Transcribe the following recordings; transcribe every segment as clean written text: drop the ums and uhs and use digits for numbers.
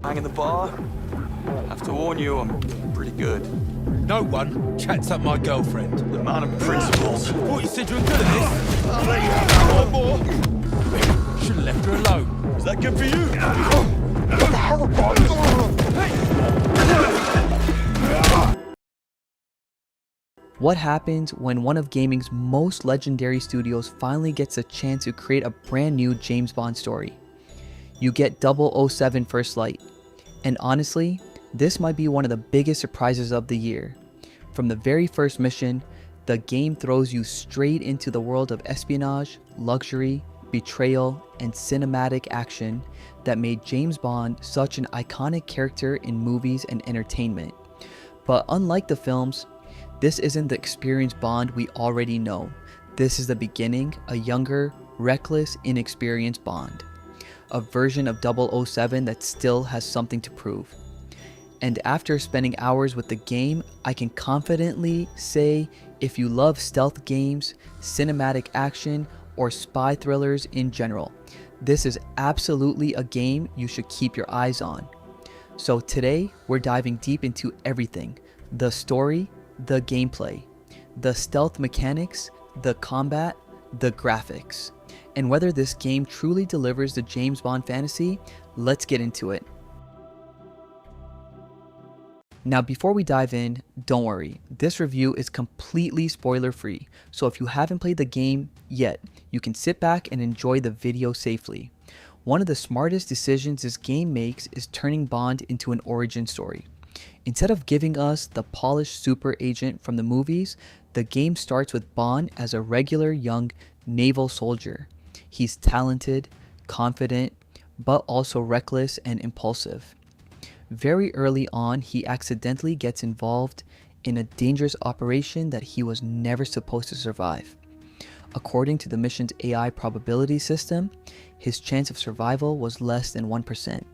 Hang in the bar? Have to warn you, I'm pretty good. No one chats up my girlfriend. The man of principles. Thought you said you were good at this. I'll let you have one more. Should have left her alone. Is that good for you? What the hell, boss? What happens when one of gaming's most legendary studios finally gets a chance to create a brand new James Bond story? You get 007 First Light. And honestly, this might be one of the biggest surprises of the year. From the very first mission, the game throws you straight into the world of espionage, luxury, betrayal, and cinematic action that made James Bond such an iconic character in movies and entertainment. But unlike the films, this isn't the experienced Bond we already know. This is the beginning, a younger, reckless, inexperienced Bond. A version of 007 that still has something to prove. And after spending hours with the game, I can confidently say if you love stealth games, cinematic action, or spy thrillers in general, this is absolutely a game you should keep your eyes on. So today, we're diving deep into everything: the story, the gameplay, the stealth mechanics, the combat, the graphics, and whether this game truly delivers the James Bond fantasy. Let's get into it. Now before we dive in, don't worry, this review is completely spoiler free, so if you haven't played the game yet, you can sit back and enjoy the video safely. One of the smartest decisions this game makes is turning Bond into an origin story. Instead of giving us the polished super agent from the movies, the game starts with Bond as a regular young naval soldier. He's talented, confident, but also reckless and impulsive. Very early on, he accidentally gets involved in a dangerous operation that he was never supposed to survive. According to the mission's AI probability system, his chance of survival was less than 1%.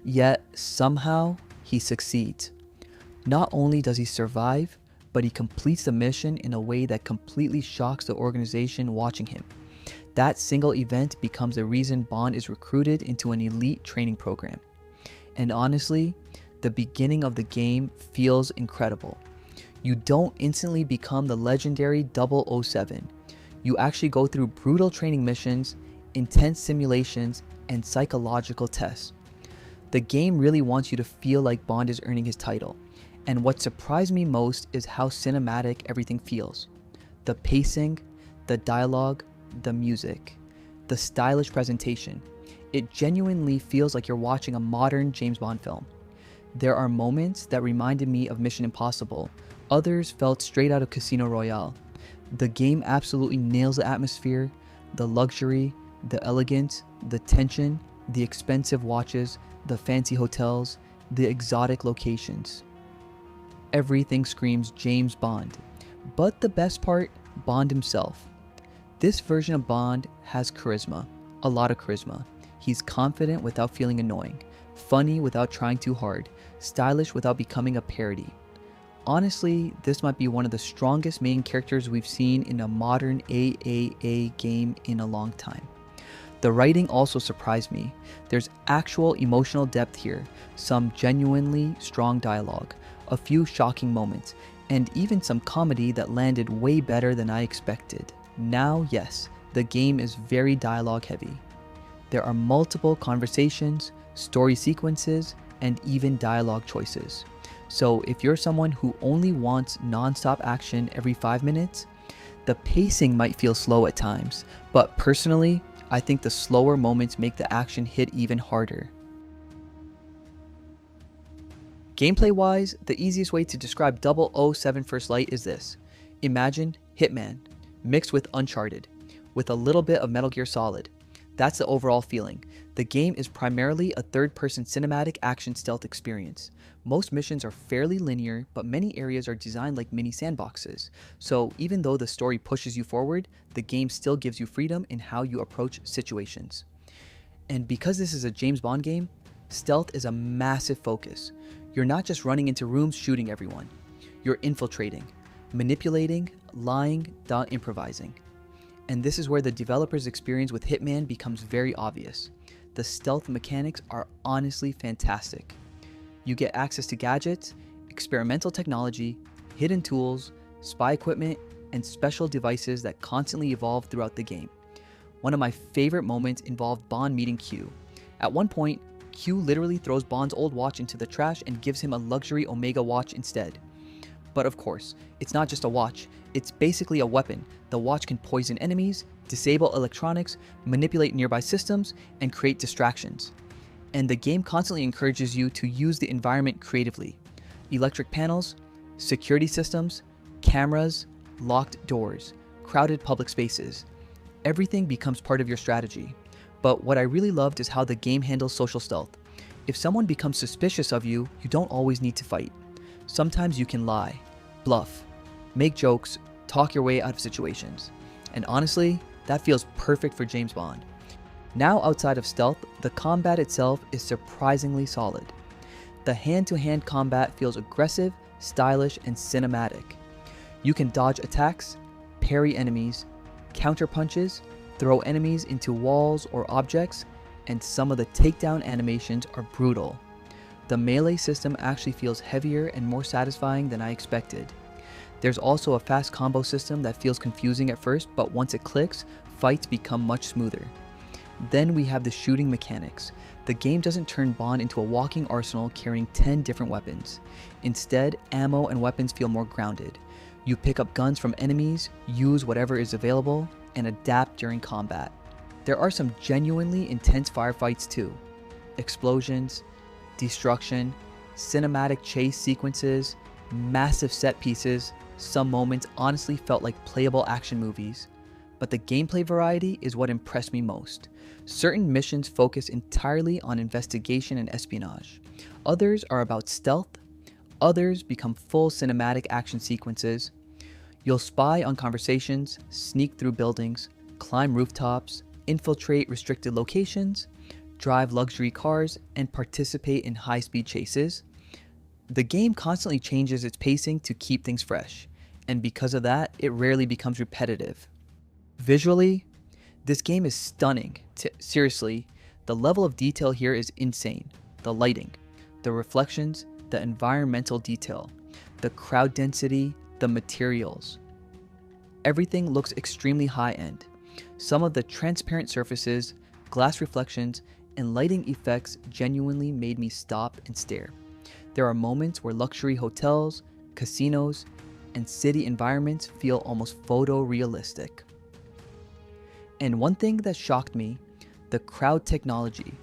Yet, somehow, he succeeds. Not only does he survive, but he completes the mission in a way that completely shocks the organization watching him. That single event becomes the reason Bond is recruited into an elite training program. And honestly, the beginning of the game feels incredible. You don't instantly become the legendary 007. You actually go through brutal training missions, intense simulations, and psychological tests. The game really wants you to feel like Bond is earning his title. And what surprised me most is how cinematic everything feels. The pacing, the dialogue, the music, the stylish presentation. It genuinely feels like you're watching a modern James Bond film. There are moments that reminded me of Mission Impossible. Others felt straight out of Casino Royale. The game absolutely nails the atmosphere, the luxury, the elegance, the tension, the expensive watches, the fancy hotels, the exotic locations. Everything screams James Bond. But the best part, Bond himself. This version of Bond has charisma, a lot of charisma. He's confident without feeling annoying, funny without trying too hard, stylish without becoming a parody. Honestly, this might be one of the strongest main characters we've seen in a modern AAA game in a long time. The writing also surprised me. There's actual emotional depth here, some genuinely strong dialogue, a few shocking moments, and even some comedy that landed way better than I expected. Now, yes, the game is very dialogue heavy. There are multiple conversations, story sequences, and even dialogue choices. So if you're someone who only wants non-stop action every 5 minutes, the pacing might feel slow at times, but personally, I think the slower moments make the action hit even harder. Gameplay-wise, the easiest way to describe 007 First Light is this. Imagine Hitman, mixed with Uncharted, with a little bit of Metal Gear Solid. That's the overall feeling. The game is primarily a third-person cinematic action stealth experience. Most missions are fairly linear, but many areas are designed like mini sandboxes. So even though the story pushes you forward, the game still gives you freedom in how you approach situations. And because this is a James Bond game, stealth is a massive focus. You're not just running into rooms shooting everyone. You're infiltrating, manipulating, lying, improvising. And this is where the developer's experience with Hitman becomes very obvious. the stealth mechanics are honestly fantastic. You get access to gadgets, experimental technology, hidden tools, spy equipment, and special devices that constantly evolve throughout the game. One of my favorite moments involved Bond meeting Q. At one point, Q literally throws Bond's old watch into the trash and gives him a luxury Omega watch instead. But of course, it's not just a watch, it's basically a weapon. The watch can poison enemies, disable electronics, manipulate nearby systems, and create distractions. And the game constantly encourages you to use the environment creatively. Electric panels, security systems, cameras, locked doors, crowded public spaces. Everything becomes part of your strategy. But what I really loved is how the game handles social stealth. If someone becomes suspicious of you, you don't always need to fight. Sometimes you can lie, bluff, make jokes, talk your way out of situations. And honestly, that feels perfect for James Bond. Now outside of stealth, the combat itself is surprisingly solid. The hand-to-hand combat feels aggressive, stylish, and cinematic. You can dodge attacks, parry enemies, counter punches, throw enemies into walls or objects, and some of the takedown animations are brutal. The melee system actually feels heavier and more satisfying than I expected. There's also a fast combo system that feels confusing at first, but once it clicks, fights become much smoother. Then we have the shooting mechanics. The game doesn't turn Bond into a walking arsenal carrying 10 different weapons. Instead, ammo and weapons feel more grounded. You pick up guns from enemies, use whatever is available, and adapt during combat. There are some genuinely intense firefights too. Explosions, destruction, cinematic chase sequences, massive set pieces. Some moments honestly felt like playable action movies. But the gameplay variety is what impressed me most. Certain missions focus entirely on investigation and espionage. Others are about stealth. Others become full cinematic action sequences. You'll spy on conversations, sneak through buildings, climb rooftops, infiltrate restricted locations, drive luxury cars, and participate in high-speed chases. The game constantly changes its pacing to keep things fresh, and because of that, it rarely becomes repetitive. Visually, this game is stunning. Seriously, the level of detail here is insane. The lighting, the reflections, the environmental detail, the crowd density, the materials. Everything looks extremely high-end. Some of the transparent surfaces, glass reflections, and lighting effects genuinely made me stop and stare. There are moments where luxury hotels, casinos, and city environments feel almost photorealistic. And one thing that shocked me, the crowd technology.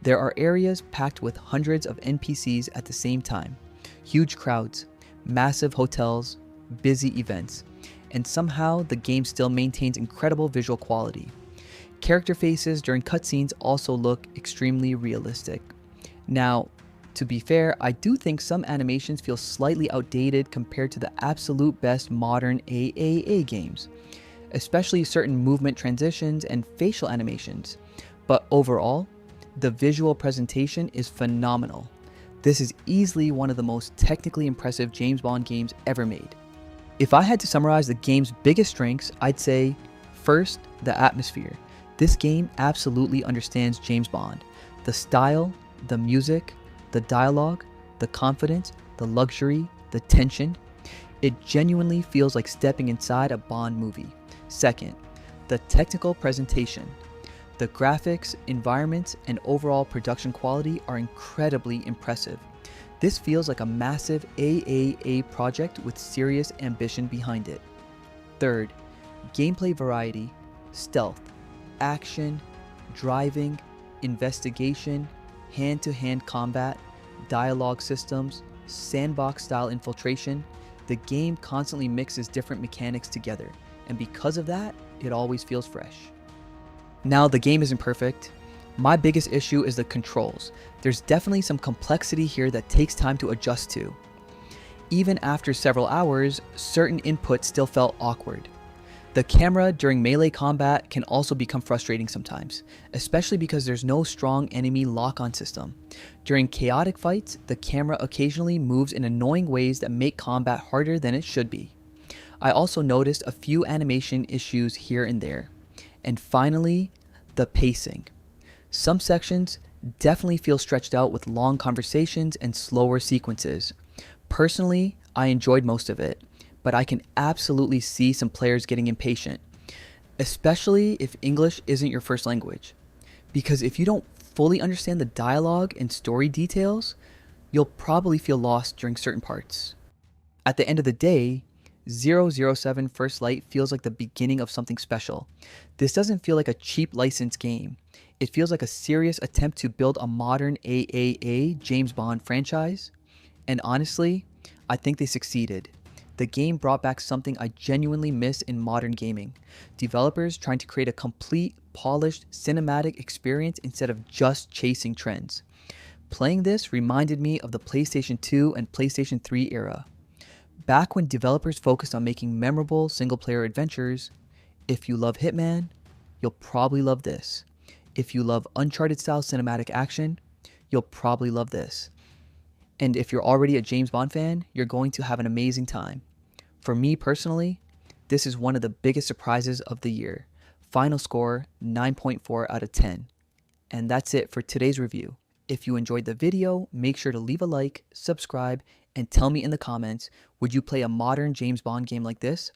There are areas packed with hundreds of NPCs at the same time. Huge crowds, massive hotels, busy events, and somehow the game still maintains incredible visual quality. Character faces during cutscenes also look extremely realistic. Now, to be fair, I do think some animations feel slightly outdated compared to the absolute best modern AAA games, especially certain movement transitions and facial animations. But overall, the visual presentation is phenomenal. This is easily one of the most technically impressive James Bond games ever made. If I had to summarize the game's biggest strengths, I'd say, first, the atmosphere. This game absolutely understands James Bond. The style, the music, the dialogue, the confidence, the luxury, the tension. It genuinely feels like stepping inside a Bond movie. Second, the technical presentation. The graphics, environments, and overall production quality are incredibly impressive. This feels like a massive AAA project with serious ambition behind it. Third, gameplay variety, stealth, action, driving, investigation, hand-to-hand combat, dialogue systems, sandbox-style infiltration. The game constantly mixes different mechanics together, and because of that, it always feels fresh. Now, the game isn't perfect. My biggest issue is the controls. There's definitely some complexity here that takes time to adjust to. Even after several hours, certain inputs still felt awkward. The camera during melee combat can also become frustrating sometimes, especially because there's no strong enemy lock-on system. During chaotic fights, the camera occasionally moves in annoying ways that make combat harder than it should be. I also noticed a few animation issues here and there. And finally, the pacing. Some sections definitely feel stretched out with long conversations and slower sequences. Personally, I enjoyed most of it, but I can absolutely see some players getting impatient, especially if English isn't your first language. Because if you don't fully understand the dialogue and story details, you'll probably feel lost during certain parts. At the end of the day, 007 First Light feels like the beginning of something special. This doesn't feel like a cheap licensed game. It feels like a serious attempt to build a modern AAA James Bond franchise. And honestly, I think they succeeded. The game brought back something I genuinely miss in modern gaming. Developers trying to create a complete, polished, cinematic experience instead of just chasing trends. Playing this reminded me of the PlayStation 2 and PlayStation 3 era. Back when developers focused on making memorable single-player adventures. If you love Hitman, you'll probably love this. If you love Uncharted-style cinematic action, you'll probably love this. And if you're already a James Bond fan, you're going to have an amazing time. For me personally, this is one of the biggest surprises of the year. Final score, 9.4 out of 10. And that's it for today's review. If you enjoyed the video, make sure to leave a like, subscribe, and tell me in the comments, would you play a modern James Bond game like this?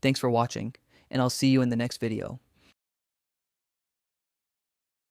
Thanks for watching, and I'll see you in the next video.